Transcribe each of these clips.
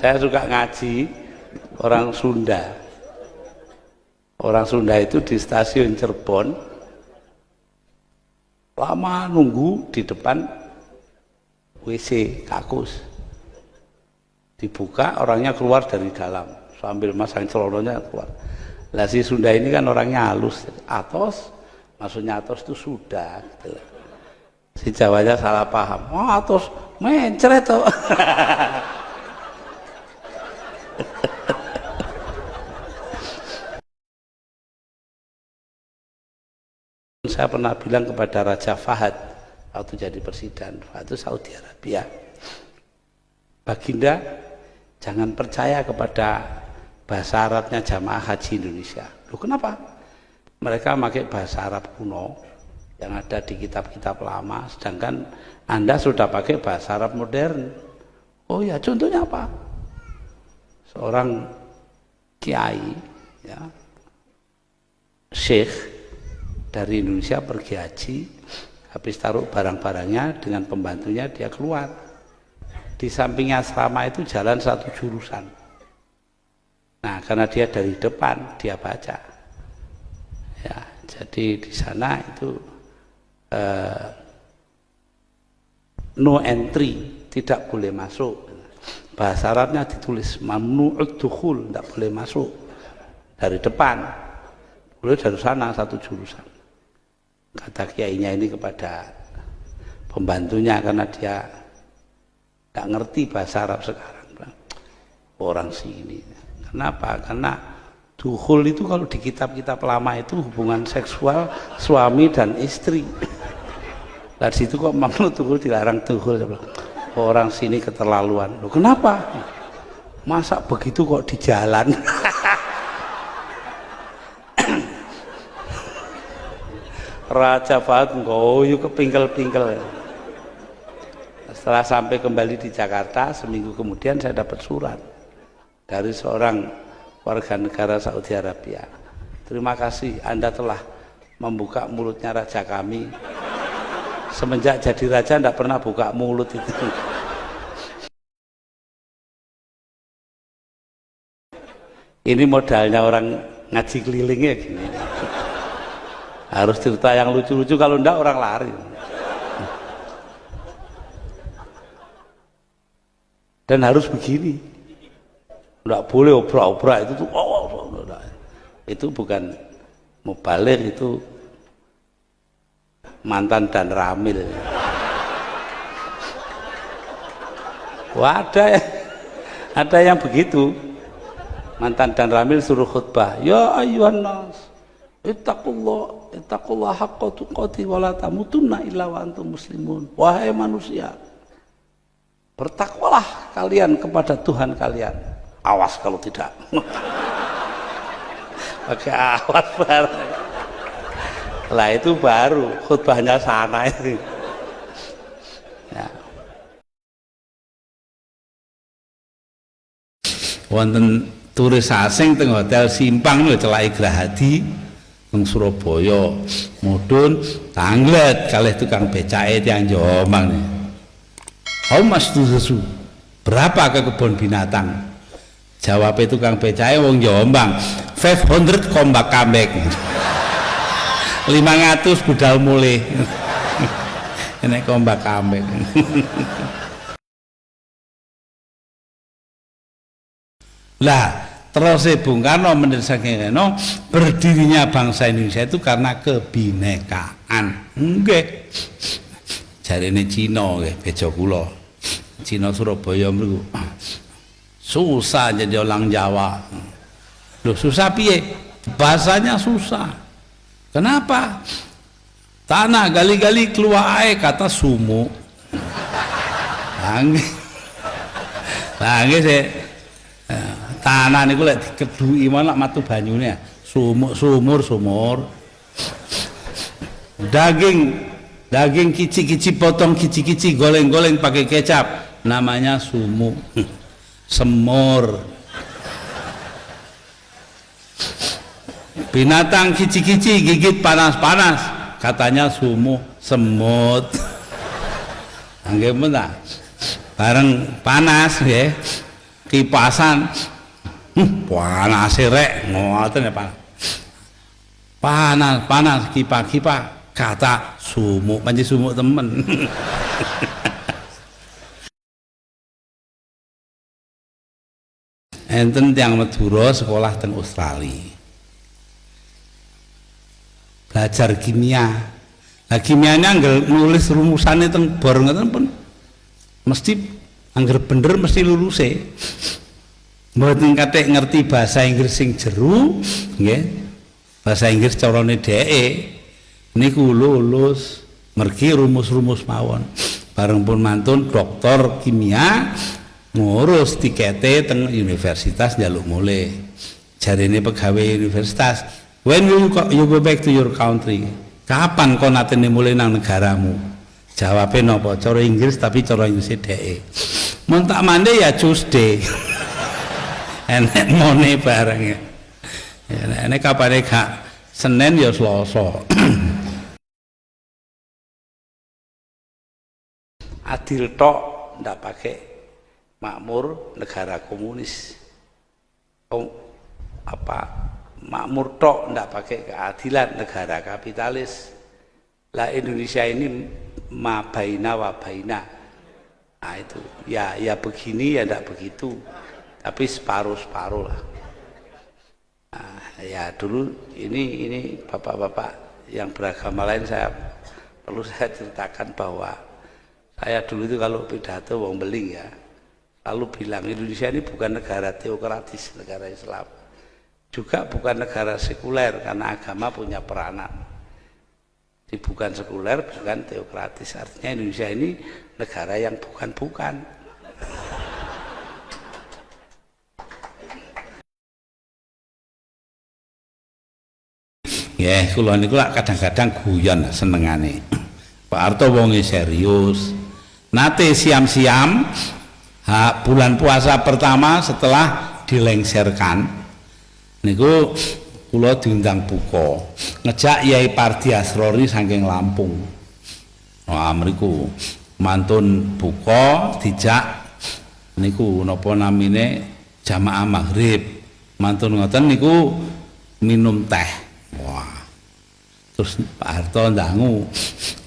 Saya suka ngaji orang Sunda. Orang Sunda itu di stasiun Cirebon lama nunggu di depan WC kakus. Dibuka, orangnya keluar dari dalam sambil masang celonanya keluar. Lah si Sunda ini kan orangnya halus, atos, maksudnya atos itu sudah. Gitu. Si Jawanya salah paham. Oh atos, mencret tuh. Saya pernah bilang kepada Raja Fahad waktu jadi presiden, itu Saudi Arabia, Baginda jangan percaya kepada bahasa Arabnya jamaah haji Indonesia. Loh kenapa? Mereka pakai bahasa Arab kuno yang ada di kitab-kitab lama, sedangkan Anda sudah pakai bahasa Arab modern. Oh ya, contohnya apa? Seorang kiai, ya, syekh dari Indonesia pergi haji, habis taruh barang-barangnya dengan pembantunya dia keluar. Di sampingnya asrama itu jalan satu jurusan. Nah, karena dia dari depan dia baca. Ya, jadi di sana itu no entry, tidak boleh masuk. Bahasa Arabnya ditulis mamnu'ud dukhul, tidak boleh masuk dari depan. Boleh dari sana satu jurusan. Kata kiainya ini kepada pembantunya karena dia nggak ngerti bahasa Arab sekarang. Orang sini. Kenapa? Karena dukhul itu kalau di kitab-kitab lama itu hubungan seksual suami dan istri. Dari situ kok mamnu dukhul dilarang dukhul. Orang sini keterlaluan. Loh, kenapa? Masa begitu kok di jalan? Raja Fahad ngoyo kepingkel-pingkel. Setelah sampai kembali di Jakarta, seminggu kemudian saya dapat surat dari seorang warga negara Saudi Arabia. Terima kasih Anda telah membuka mulutnya raja kami. Semenjak jadi raja tidak pernah buka mulut itu. Ini modalnya orang ngaji kelilingnya gini. Harus cerita yang lucu-lucu, kalau enggak orang lari. Dan harus begini. Enggak boleh obrak-obrak itu tuh. Itu bukan mubalik, itu mantan dan ramil. Wah, ada yang begitu. Mantan dan ramil suruh khutbah. Ya ayyuhan nas, ittaqullah haqqa tuqatih wa la tamutunna illa wa antum muslimun. Wahai manusia, bertakwalah kalian kepada Tuhan kalian. Awas kalau tidak. Pakai awas bareng. Lah itu baru khutbahnya sana itu. Ya. Wonten turis asing teng hotel Simpang lho celake Grahadi teng Surabaya, mudhun tanglet kalih tukang becake tiyang Jombang. How much to the zoo? Berapa ke kebun binatang? Jawab tukang becake wong Jombang, 500 comeback comeback. 500 budal mulih. Enek comeback comeback. Lah terus Bung Karno mendesakan berdirinya bangsa Indonesia itu karena kebinekaan. Nggih. Jarene Cina nggih bejo kula. Cina Surabaya mriku. Susah jadi orang Jawa. Loh susah piye? Bahasanya susah. Kenapa? Tanah gali-gali keluar air kata sumu. Nggih sih. Tanah niku lek dikeduki malah matu banyune. Sumur. Daging kici-kici potong kici-kici goleng-goleng pakai kecap namanya sumu. Semur. Binatang kici-kici gigit panas-panas katanya sumu, semut. Nggih men ta? Bareng panas nggih. kipasan panas rek ngoten ya Pak. Panas kipas kata sumuk panci sumuk temen. Enten tiang Madura sekolah teng Australia. Belajar kimia. Nah kimianya anggere nulis rumusane teng bor ngoten pun mesti anggere bener mesti luluse. Mboten kathik ngerti bahasa Inggris sing jeru nggih. Bahasa Inggris carane dheke niku lulus mergi rumus-rumus mawon. Bareng pun mantun doktor kimia ngurus tikete teng universitas njaluk mulih. Jarine pegawai universitas, when will you go back to your country? Kapan kau natene mulai nang negaramu? Jawabnya nopo? Cara Inggris tapi cara Inggris dheke. Mun tak mande ya Tuesday. Enek mone bareng. Enek kapane gak Senin ya Selasa. Adil tok ndak pakai makmur negara komunis. Makmur tok ndak pakai keadilan negara kapitalis. Lah Indonesia ini mabaina wabaina. Nah itu ya begini ya ndak begitu. Tapi separuh-separuh lah. Nah, ya dulu ini bapak-bapak yang beragama lain perlu saya ceritakan bahwa saya dulu itu kalau pidato wong beling ya lalu bilang Indonesia ini bukan negara teokratis, negara Islam, juga bukan negara sekuler karena agama punya peranan. Jadi bukan sekuler, bukan teokratis, artinya Indonesia ini negara yang bukan-bukan. Ya, kula niku lak kadang-kadang guyon senengane. Pak Harto wonge serius. Nate siam-siam bulan puasa pertama setelah dilengserkan niku kula diundang buka. Ngejak Yai Pardi Asrori saking Lampung. Wah, mriku mantun buka dijak niku napa namine jamaah maghrib. Mantun ngoten niku minum teh. Wah, terus Pak Harto ndangu,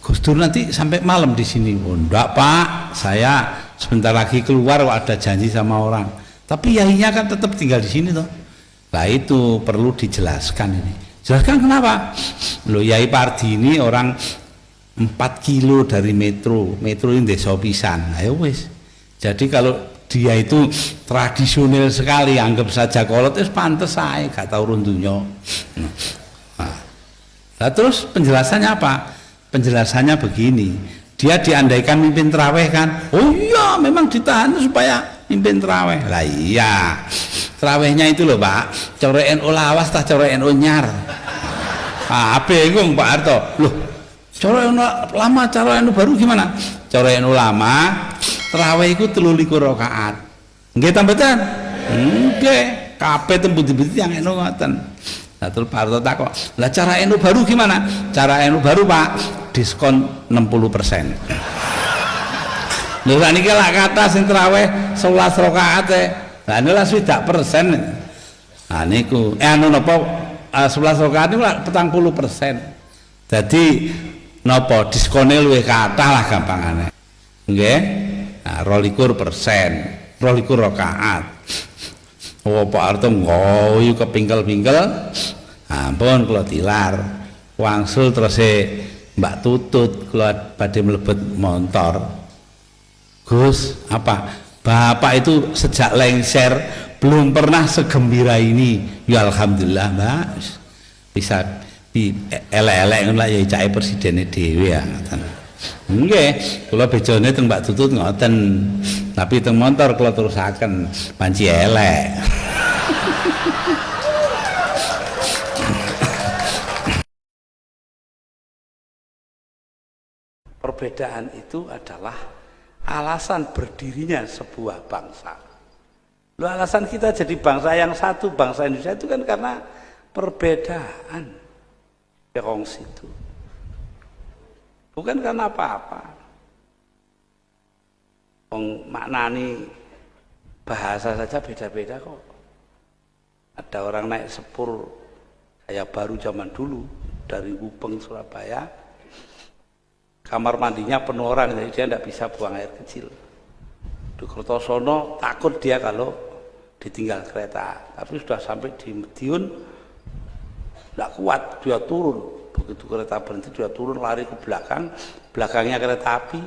Gus Dur nanti sampai malam di sini. Oh, enggak Pak, saya sebentar lagi keluar, ada janji sama orang. Tapi yainya kan tetap tinggal di sini toh. Nah itu perlu dijelaskan ini. Jelaskan kenapa? Loh Yai Pardi ini orang 4 kilo dari metro ini desa pisan. Ayo wis. Jadi kalau dia itu tradisional sekali, anggap saja kolot itu pantes saya, gak tahu runtunya. Nah, terus penjelasannya apa? Penjelasannya begini, dia diandaikan mimpin terawih kan? Oh iya, memang ditahan supaya mimpin terawih. Lah iya, terawihnya itu loh Pak, cara NU lawas tah cara NU nyar. Bingung Pak Harto. Loh, cara NU lama, cara NU baru gimana? Cara NU lama, terawih itu 23 rakaat. Nggih ta mboten? Nggih, kabeh tembung-tembung yang NU ngoten. Nah, terus Pak Harto takok, lah cara NU baru gimana? Cara NU baru Pak, diskon 60%. Lho sakniki lak kata sing traweh 11 rakaat e. Lah niku lah 20%. Nah niku anu napa 11 rakaat niku 40%. Dadi napa diskone luwih kathah lah gampangane. Nggih. Nah 22%, 22 rakaat. Oh Pak Harto ngoyu kepingkel-pingkel. Ampun kula tilar. Wangsul terus Mbak Tutut kula badhe mlebet montor. Gus, apa? Bapak itu sejak lengser belum pernah segembira ini. Ya alhamdulillah, Mbak. Bisa di elek-elek ngono ya cake presidene dhewe ya ngoten. Nggih, kula bejone teng Mbak Tutut ngoten. Tapi teng montor kula terusaken panci elek. Perbedaan itu adalah alasan berdirinya sebuah bangsa. Loh, alasan kita jadi bangsa yang satu, bangsa Indonesia itu kan karena perbedaan yang situ. Bukan karena apa-apa. Maknani bahasa saja beda-beda kok. Ada orang naik sepur kayak baru zaman dulu dari Gupeng Surabaya, kamar mandinya penuh orang, jadi dia tidak bisa buang air kecil. Di Kertosono takut dia kalau ditinggal kereta, tapi sudah sampai di Madiun tidak kuat, dia turun. Begitu kereta berhenti dia turun, lari ke belakang, belakangnya kereta api,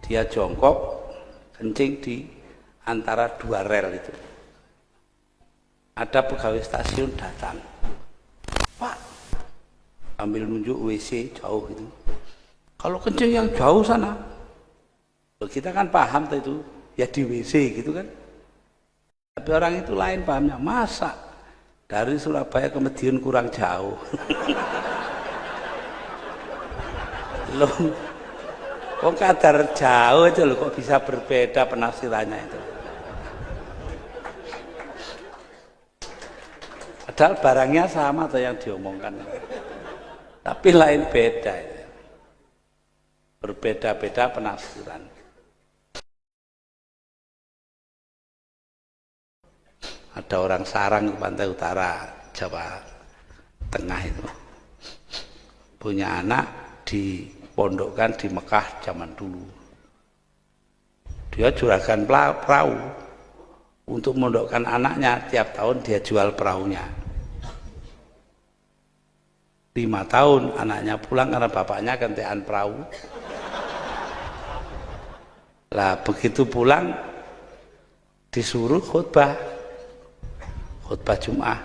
dia jongkok kencing di antara dua rel itu. Ada pegawai stasiun datang, Pak, ambil nunjuk WC jauh gitu. Kalau kencing yang jauh sana, kita kan paham itu ya di WC gitu kan. Tapi orang itu lain pahamnya, masa dari Surabaya ke Madiun kurang jauh. Loh, kok kadar jauh aja loh, kok bisa berbeda penafsirannya itu. Padahal barangnya sama atau yang diomongkan, tapi lain beda ya. Berbeda-beda penafsiran. Ada orang sarang ke pantai utara Jawa Tengah itu punya anak dipondokkan di Mekah zaman dulu. Dia juragan perahu, untuk memondokkan anaknya tiap tahun dia jual perahunya. 5 tahun anaknya pulang karena bapaknya gantian perahu. Lah begitu pulang disuruh khutbah Jumat.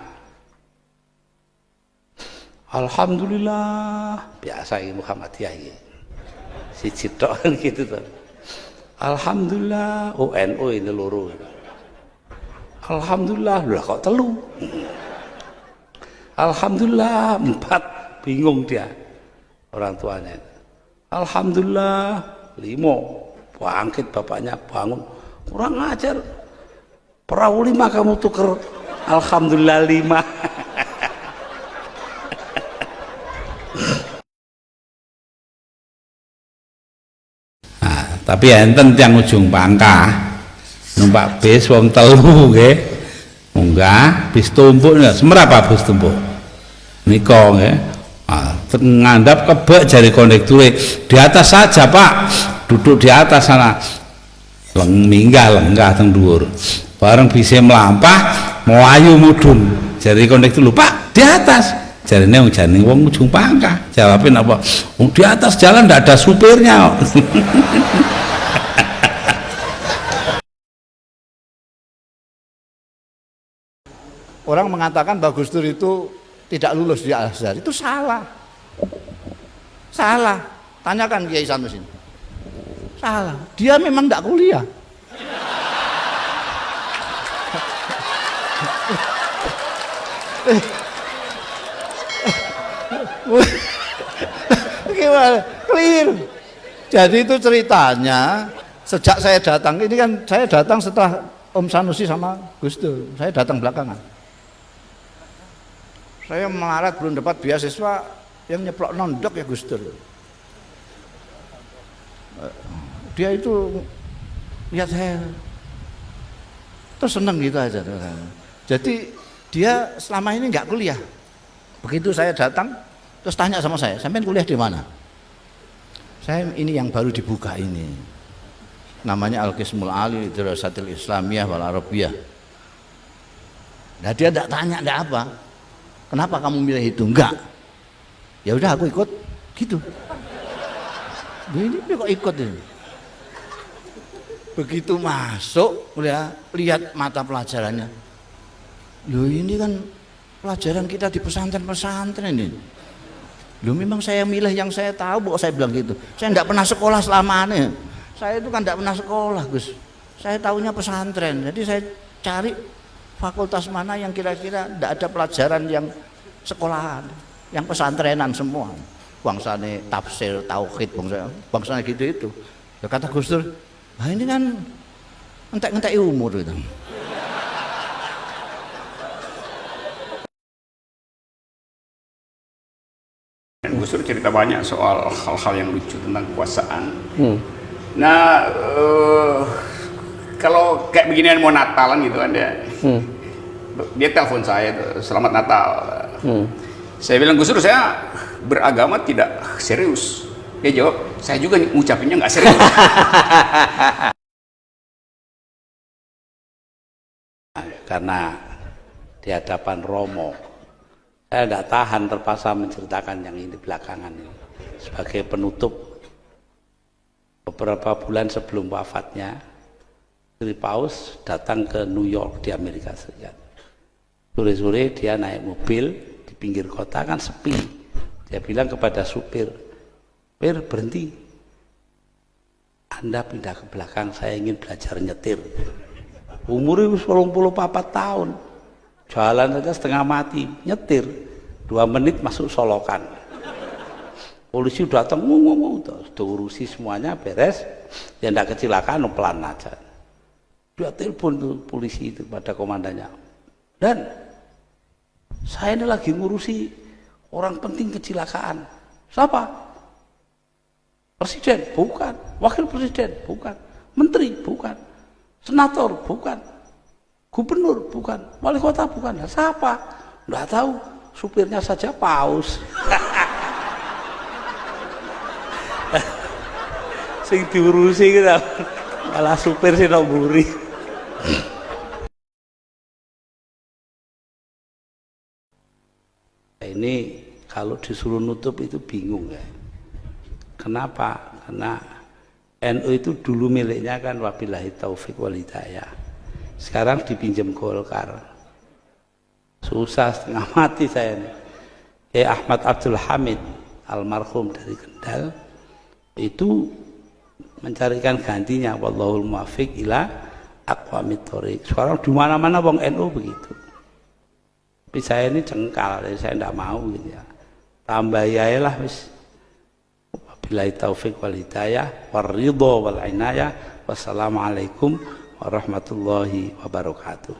Alhamdulillah, biasa ini Muhammadiyah ini. Si Cidok kan gitu tuh. Alhamdulillah, NU ini loro. Alhamdulillah, lah kok telu. Alhamdulillah 4, bingung dia orang tuanya. Alhamdulillah 5, bangkit bapaknya bangun. Kurang ajar, perahu 5 kamu tuker. Alhamdulillah 5. Nah, tapi enten yang ujung Pangkah numpak bis wong telu nggih. Munggah bis tumpuk nggih. Semerapa bis tumpuk? Nika nggih. Ngandap kebek jari kondekture. Di atas saja, Pak. Duduk di atas sana. Lenggah teng dhuwur. Bareng bisa melampah mau ayu mudun. Jari kondektur, Pak, di atas. Jarine wong jane wong ujung Pangkah. Jawabin apa? Di atas jalan ndak ada supirnya. Orang mengatakan bahwa Gus Dur itu tidak lulus di Al-Azhar, itu salah. Salah. Tanyakan Kiai Sanusi. Salah. Dia memang tidak kuliah. Gimana? Clear. Jadi itu ceritanya. Sejak saya datang, ini kan saya datang setelah Om Sanusi sama Gus Dur. Saya datang belakangan. Saya melarat belum dapat beasiswa, yang nyeplok nondok ya Gus Dur. Dia itu lihat saya terus seneng gitu aja. Jadi dia selama ini nggak kuliah. Begitu saya datang, terus tanya sama saya, sampean kuliah di mana? Saya ini yang baru dibuka ini, namanya Al-Qismul Ali Dirasatil Islamiyah wal Arabiyah. Nah dia tidak tanya, tidak apa. Kenapa kamu milih itu? Enggak. Ya udah aku ikut, gitu. Ini kok ikut ini? Begitu masuk, lihat mata pelajarannya. Loh ini kan pelajaran kita di pesantren-pesantren ini. Loh memang saya milih yang saya tahu, saya bilang gitu. Saya tidak pernah sekolah selamanya. Saya itu kan tidak pernah sekolah, Gus. Saya tahunya pesantren. Jadi saya cari fakultas mana yang kira-kira tidak ada pelajaran yang sekolahan, yang pesantrenan semua. Bangsane tafsir, tauhid, bangsane gitu itu. Ya kata Gus Dur, nah ini kan entek-entek umur itu. Gus Dur cerita banyak soal hal-hal yang lucu tentang kekuasaan. Nah, kalau kayak beginian mau Natalan gitu kan dia telepon saya tuh, selamat Natal. Saya bilang, Gus Dur, saya beragama tidak serius. Dia jawab, saya juga ngucapinnya nggak serius. Karena di hadapan Romo, saya tidak tahan, terpaksa menceritakan yang ini belakangan ini sebagai penutup. Beberapa bulan sebelum wafatnya, Istri Paus datang ke New York di Amerika Serikat. Sore-sore dia naik mobil di pinggir kota, kan sepi. Dia bilang kepada supir, "Pir, berhenti. Anda pindah ke belakang, saya ingin belajar nyetir." Umurnya 84 tahun. Jalan saja setengah mati, nyetir 2 menit masuk Solokan. Polisi datang, terus diurusi semuanya beres, ya tidak kecelakaan, pelan aja. Dia telepon tuh polisi itu pada komandannya, "Dan saya ini lagi ngurusi orang penting kecelakaan." "Siapa?" "Presiden." "Bukan." "Wakil presiden?" "Bukan." "Menteri?" "Bukan." "Senator?" "Bukan." "Gubernur?" "Bukan." "Wali kota?" "Bukan." "Nah, siapa?" "Nggak tahu, supirnya saja Paus." Sing diurusi kita malah supir sih nomburi. Ini kalau disuruh nutup itu bingung ya. Kenapa? Karena NU itu dulu miliknya kan wabillahi taufik wal hidayah. Sekarang dipinjam Golkar. Susah setengah mati saya ini. Ahmad Abdul Hamid almarhum dari Kendal itu mencarikan gantinya, wallahul muwaffiq ila aqwamit thoriq. Sekarang di mana-mana wong NU begitu. Tapi saya ini cengkal, saya tidak mau gitu ya. Tambah ya lah wis. Wabillahi taufik wal hidayah waridho wal inayah. Wassalamualaikum warahmatullahi wabarakatuh.